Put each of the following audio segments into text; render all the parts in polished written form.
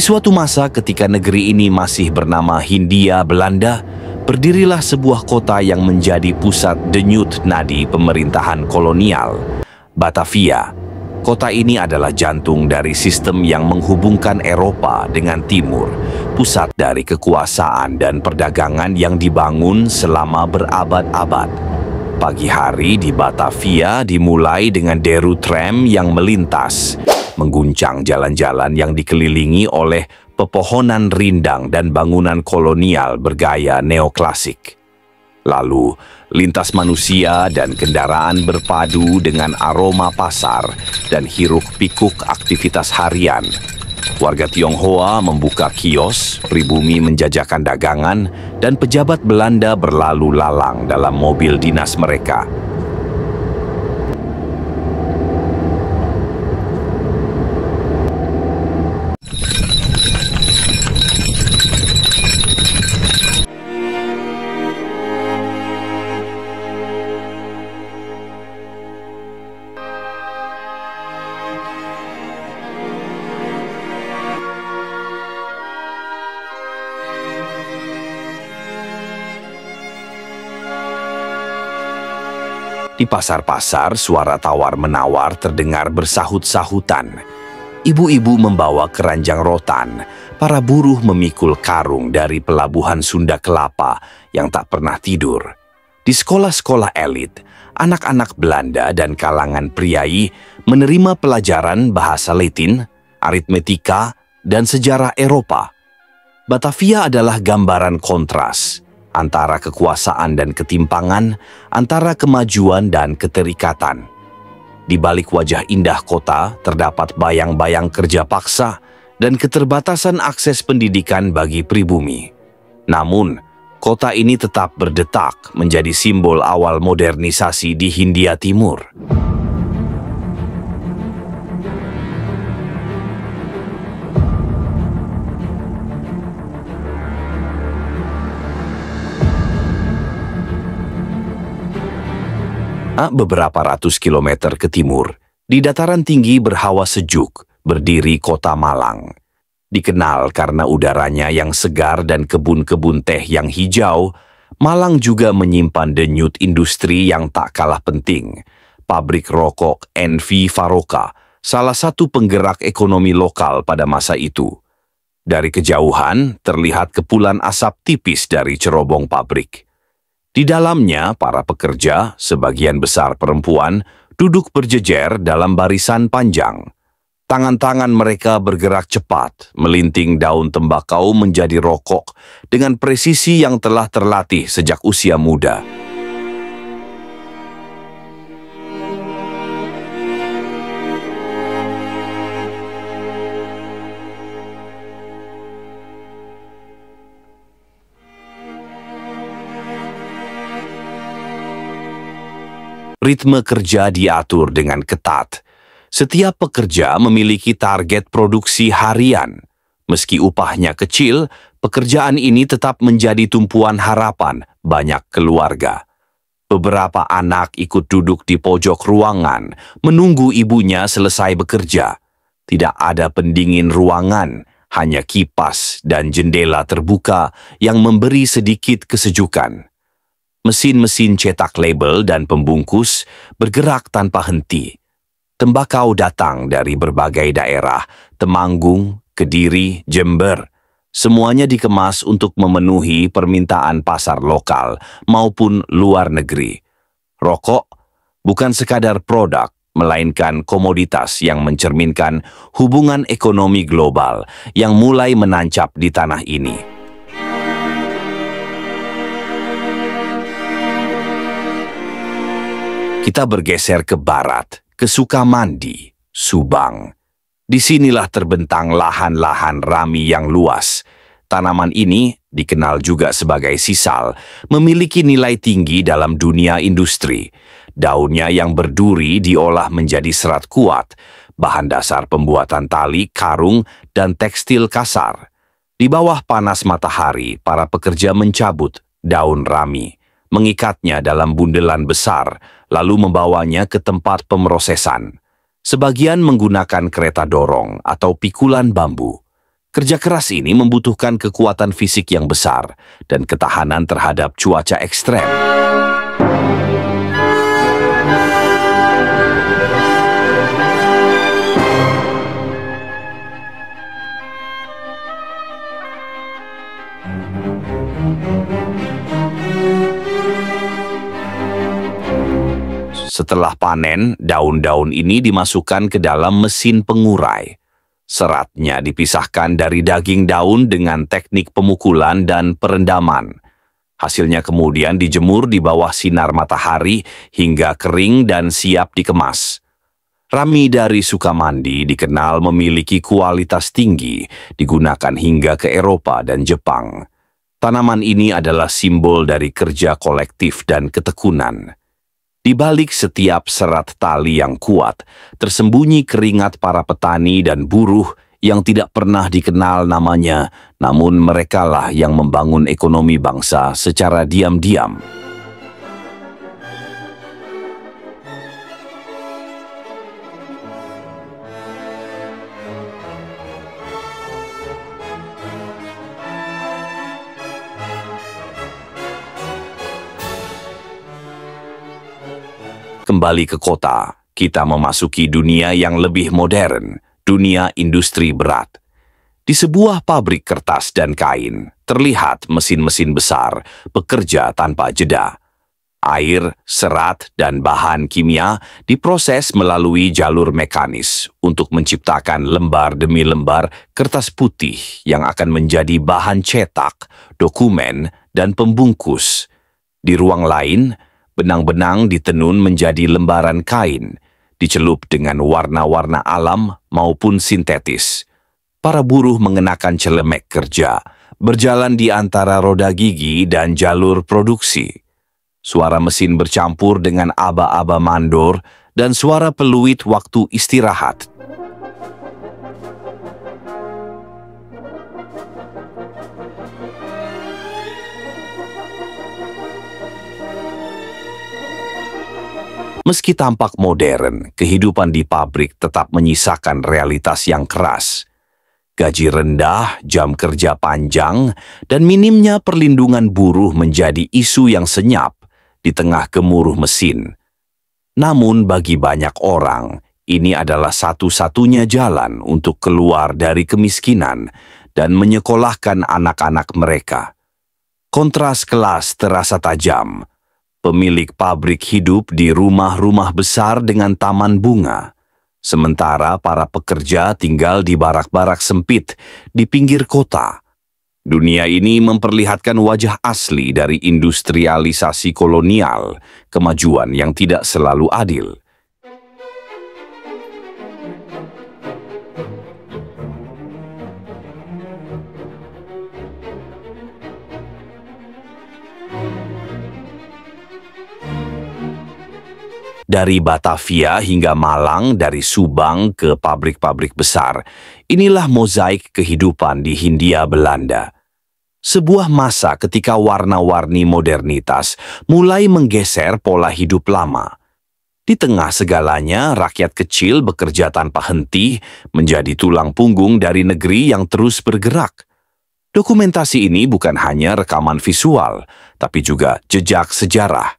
suatu masa ketika negeri ini masih bernama Hindia Belanda, berdirilah sebuah kota yang menjadi pusat denyut nadi pemerintahan kolonial, Batavia. Kota ini adalah jantung dari sistem yang menghubungkan Eropa dengan Timur, pusat dari kekuasaan dan perdagangan yang dibangun selama berabad-abad. Pagi hari di Batavia dimulai dengan deru tram yang melintas, mengguncang jalan-jalan yang dikelilingi oleh pepohonan rindang dan bangunan kolonial bergaya neoklasik. Lalu, lintas manusia dan kendaraan berpadu dengan aroma pasar dan hiruk-pikuk aktivitas harian. Warga Tionghoa membuka kios, pribumi menjajakan dagangan, dan pejabat Belanda berlalu lalang dalam mobil dinas mereka. Di pasar-pasar, suara tawar-menawar terdengar bersahut-sahutan. Ibu-ibu membawa keranjang rotan, para buruh memikul karung dari pelabuhan Sunda Kelapa yang tak pernah tidur. Di sekolah-sekolah elit, anak-anak Belanda dan kalangan priai menerima pelajaran bahasa Latin, aritmetika, dan sejarah Eropa. Batavia adalah gambaran kontras antara kekuasaan dan ketimpangan, antara kemajuan dan keterikatan. Di balik wajah indah kota terdapat bayang-bayang kerja paksa dan keterbatasan akses pendidikan bagi pribumi. Namun, kota ini tetap berdetak menjadi simbol awal modernisasi di Hindia Timur. Beberapa ratus kilometer ke timur, di dataran tinggi berhawa sejuk, berdiri kota Malang. Dikenal karena udaranya yang segar dan kebun-kebun teh yang hijau, Malang juga menyimpan denyut industri yang tak kalah penting. Pabrik rokok NV Faroka, salah satu penggerak ekonomi lokal pada masa itu. Dari kejauhan, terlihat kepulan asap tipis dari cerobong pabrik. Di dalamnya, para pekerja, sebagian besar perempuan, duduk berjejer dalam barisan panjang. Tangan-tangan mereka bergerak cepat, melinting daun tembakau menjadi rokok dengan presisi yang telah terlatih sejak usia muda. Ritme kerja diatur dengan ketat. Setiap pekerja memiliki target produksi harian. Meski upahnya kecil, pekerjaan ini tetap menjadi tumpuan harapan banyak keluarga. Beberapa anak ikut duduk di pojok ruangan, menunggu ibunya selesai bekerja. Tidak ada pendingin ruangan, hanya kipas dan jendela terbuka yang memberi sedikit kesejukan. Mesin-mesin cetak label dan pembungkus bergerak tanpa henti. Tembakau datang dari berbagai daerah, Temanggung, Kediri, Jember. Semuanya dikemas untuk memenuhi permintaan pasar lokal maupun luar negeri. Rokok bukan sekadar produk, melainkan komoditas yang mencerminkan hubungan ekonomi global yang mulai menancap di tanah ini. Kita bergeser ke barat, ke Sukamandi, Subang. Disinilah terbentang lahan-lahan rami yang luas. Tanaman ini, dikenal juga sebagai sisal, memiliki nilai tinggi dalam dunia industri. Daunnya yang berduri diolah menjadi serat kuat, bahan dasar pembuatan tali, karung, dan tekstil kasar. Di bawah panas matahari, para pekerja mencabut daun rami, mengikatnya dalam bundelan besar, lalu membawanya ke tempat pemrosesan. Sebagian menggunakan kereta dorong atau pikulan bambu. Kerja keras ini membutuhkan kekuatan fisik yang besar dan ketahanan terhadap cuaca ekstrem. Setelah panen, daun-daun ini dimasukkan ke dalam mesin pengurai. Seratnya dipisahkan dari daging daun dengan teknik pemukulan dan perendaman. Hasilnya kemudian dijemur di bawah sinar matahari hingga kering dan siap dikemas. Rami dari Sukamandi dikenal memiliki kualitas tinggi, digunakan hingga ke Eropa dan Jepang. Tanaman ini adalah simbol dari kerja kolektif dan ketekunan. Di balik setiap serat tali yang kuat, tersembunyi keringat para petani dan buruh yang tidak pernah dikenal namanya, namun merekalah yang membangun ekonomi bangsa secara diam-diam. Kembali ke kota, kita memasuki dunia yang lebih modern, dunia industri berat. Di sebuah pabrik kertas dan kain, terlihat mesin-mesin besar bekerja tanpa jeda. Air, serat, dan bahan kimia diproses melalui jalur mekanis untuk menciptakan lembar demi lembar kertas putih yang akan menjadi bahan cetak, dokumen, dan pembungkus. Di ruang lain, benang-benang ditenun menjadi lembaran kain, dicelup dengan warna-warna alam maupun sintetis. Para buruh mengenakan celemek kerja, berjalan di antara roda gigi dan jalur produksi. Suara mesin bercampur dengan aba-aba mandor dan suara peluit waktu istirahat. Meski tampak modern, kehidupan di pabrik tetap menyisakan realitas yang keras. Gaji rendah, jam kerja panjang, dan minimnya perlindungan buruh menjadi isu yang senyap di tengah gemuruh mesin. Namun bagi banyak orang, ini adalah satu-satunya jalan untuk keluar dari kemiskinan dan menyekolahkan anak-anak mereka. Kontras kelas terasa tajam. Pemilik pabrik hidup di rumah-rumah besar dengan taman bunga, sementara para pekerja tinggal di barak-barak sempit di pinggir kota. Dunia ini memperlihatkan wajah asli dari industrialisasi kolonial, kemajuan yang tidak selalu adil. Dari Batavia hingga Malang, dari Subang ke pabrik-pabrik besar, inilah mozaik kehidupan di Hindia Belanda. Sebuah masa ketika warna-warni modernitas mulai menggeser pola hidup lama. Di tengah segalanya, rakyat kecil bekerja tanpa henti, menjadi tulang punggung dari negeri yang terus bergerak. Dokumentasi ini bukan hanya rekaman visual, tapi juga jejak sejarah.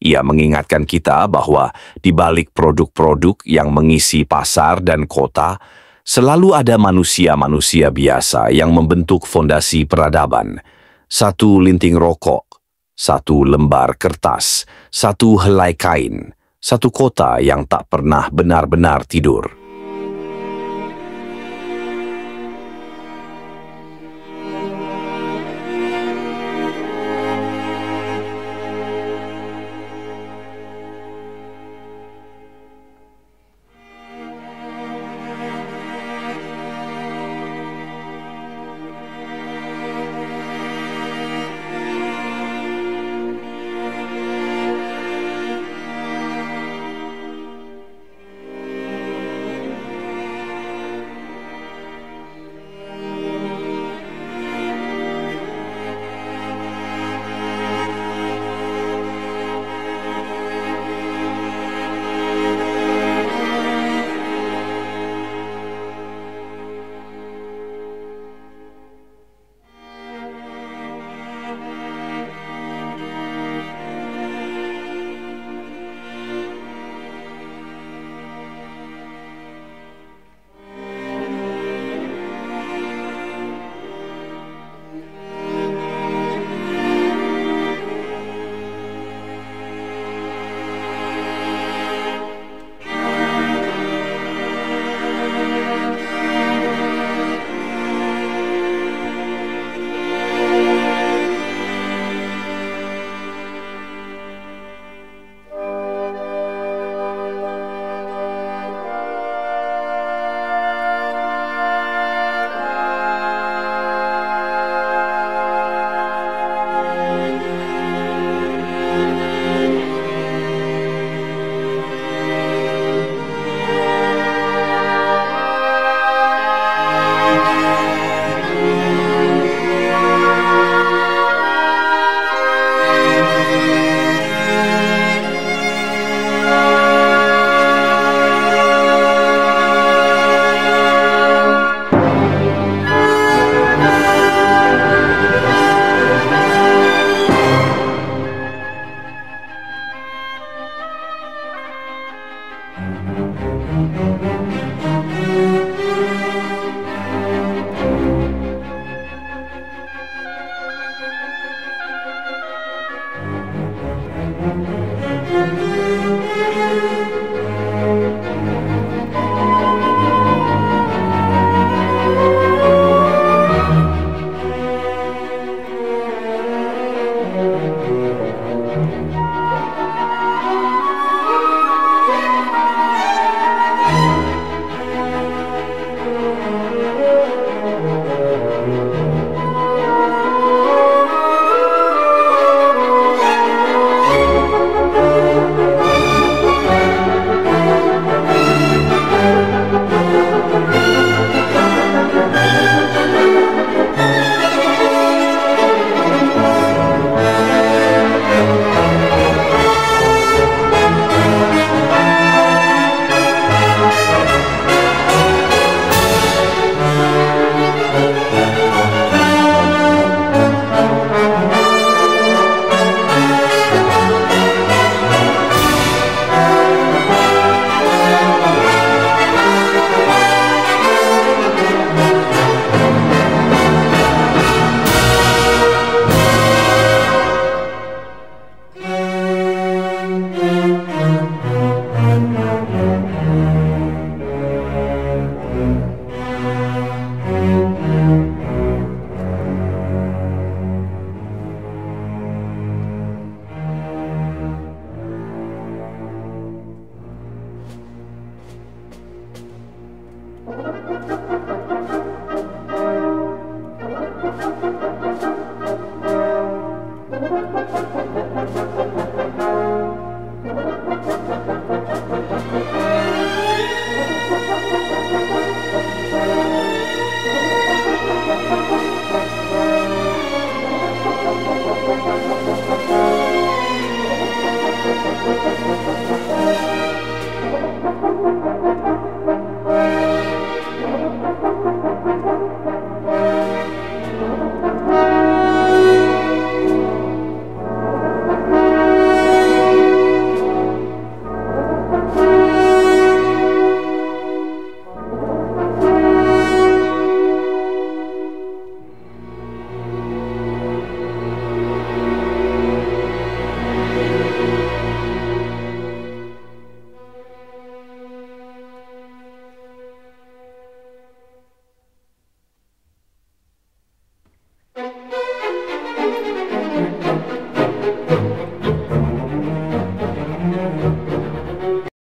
Ia mengingatkan kita bahwa di balik produk-produk yang mengisi pasar dan kota, selalu ada manusia-manusia biasa yang membentuk fondasi peradaban. Satu linting rokok, satu lembar kertas, satu helai kain, satu kota yang tak pernah benar-benar tidur.